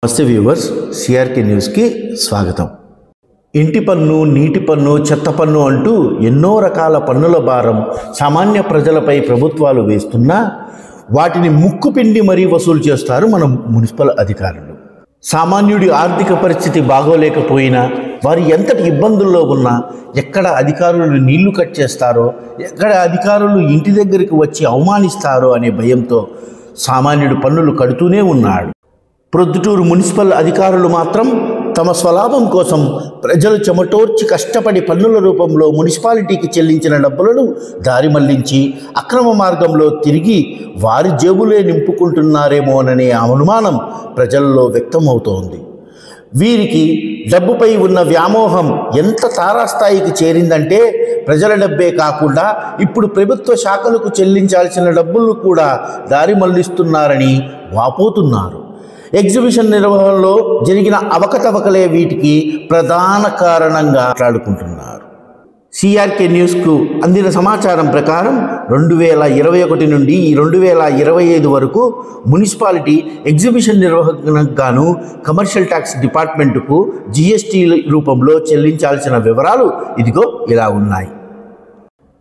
నమస్తే viewers, CRK న్యూస్కి స్వాగతం. ఇంటి పన్ను, నీటి పన్ను, చెత్త పన్ను అంటూ ఎన్నో రకాల పన్నుల భారం సామాన్య ప్రజలపై ప్రభుత్వాలు వేస్తున్నా వాటిని ముక్కుపిండి మరీ వసూలు చేస్తారు మన మున్సిపల్ అధికారులు. సామాన్యుడి ఆర్థిక పరిస్థితి బాగోలేకపోయినా, వారు ఎంతటి ఇబ్బందుల్లో ఉన్నా, ఎక్కడ అధికారులు నీళ్లు కట్ చేస్తారో, ఎక్కడ అధికారులు ఇంటి దగ్గరికి వచ్చి అవమానిస్తారో అనే భయంతో సామాన్యుడు పన్నులు కడుతూనే ఉన్నాడు. ప్రొద్దుటూరు మున్సిపల్ అధికారులు మాత్రం తమ స్వలాభం కోసం ప్రజలు చెమటోర్చి కష్టపడి పన్నుల రూపంలో మున్సిపాలిటీకి చెల్లించిన డబ్బులను దారి మళ్లించి అక్రమ మార్గంలో తిరిగి వారి జేబులే నింపుకుంటున్నారేమోననే అనుమానం ప్రజల్లో వ్యక్తమవుతోంది. వీరికి డబ్బుపై ఉన్న వ్యామోహం ఎంత తారాస్థాయికి చేరిందంటే ప్రజల డబ్బే కాకుండా ఇప్పుడు ప్రభుత్వ శాఖలకు చెల్లించాల్సిన డబ్బులు కూడా దారి మళ్లిస్తున్నారని వాపోతున్నారు. ఎగ్జిబిషన్ నిర్వహణలో జరిగిన అవకతవకలే వీటికి ప్రధాన కారణంగా మాట్లాడుకుంటున్నారు. సిఆర్కే న్యూస్కు అందిన సమాచారం ప్రకారం 2021 నుండి 2025 వరకు మున్సిపాలిటీ ఎగ్జిబిషన్ నిర్వహణకు గాను కమర్షియల్ ట్యాక్స్ డిపార్ట్మెంటుకు జిఎస్టీ రూపంలో చెల్లించాల్సిన వివరాలు ఇదిగో ఇలా ఉన్నాయి.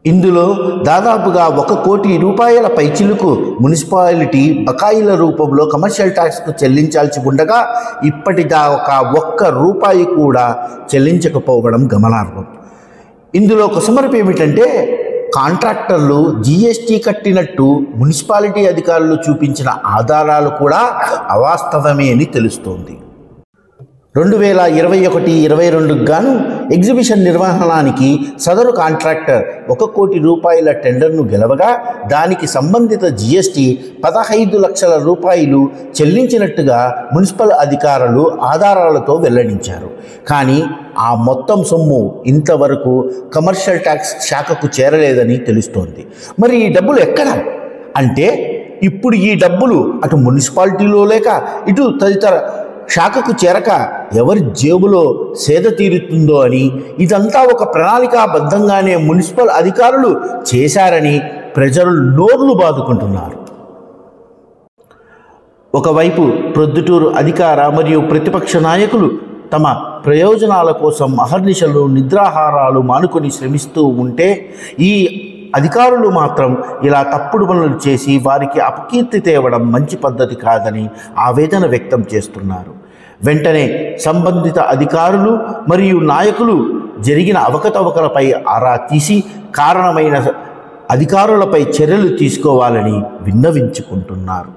ఇందులో దాదాపుగా 1 కోటి రూపాయల పైచిలుకు మున్సిపాలిటీ బకాయిల రూపంలో కమర్షియల్ ట్యాక్స్కు చెల్లించాల్సి ఉండగా ఇప్పటిదాకా 1 రూపాయి కూడా చెల్లించకపోవడం గమనార్హం. ఇందులో కొసమరపు ఏమిటంటే కాంట్రాక్టర్లు జీఎస్టీ కట్టినట్టు మున్సిపాలిటీ అధికారులు చూపించిన ఆధారాలు కూడా అవాస్తవమే అని తెలుస్తోంది. 2021-22 గాను ఎగ్జిబిషన్ నిర్వహణానికి సదరు కాంట్రాక్టర్ 1 కోటి రూపాయల టెండర్ను గెలవగా దానికి సంబంధిత జిఎస్టీ 15 లక్షల రూపాయలు చెల్లించినట్టుగా మున్సిపల్ అధికారులు ఆధారాలతో వెల్లడించారు. కానీ ఆ మొత్తం సొమ్ము ఇంతవరకు కమర్షియల్ ట్యాక్స్ శాఖకు చేరలేదని తెలుస్తోంది. మరి ఈ డబ్బులు ఎక్కడ అంటే ఇప్పుడు ఈ డబ్బులు అటు మున్సిపాలిటీలో లేక ఇటు తదితర శాఖకు చేరక ఎవరి జేబులో సేద తీరుతుందో అని, ఇదంతా ఒక ప్రణాళికాబద్ధంగానే మున్సిపల్ అధికారులు చేశారని ప్రజలు నోర్లు బాదుకుంటున్నారు. ఒకవైపు ప్రొద్దుటూరు అధికార మరియు ప్రతిపక్ష నాయకులు తమ ప్రయోజనాల కోసం అహర్నిశలు నిద్రాహారాలు మానుకొని శ్రమిస్తూ ఉంటే, ఈ అధికారులు మాత్రం ఇలా తప్పుడు పనులు చేసి వారికి అపకీర్తి తేవడం మంచి పద్ధతి కాదని ఆవేదన వ్యక్తం చేస్తున్నారు. వెంటనే సంబంధిత అధికారులు మరియు నాయకులు జరిగిన అవకతవకలపై ఆరా తీసి కారణమైన అధికారులపై చర్యలు తీసుకోవాలని విన్నవించుకుంటున్నారు.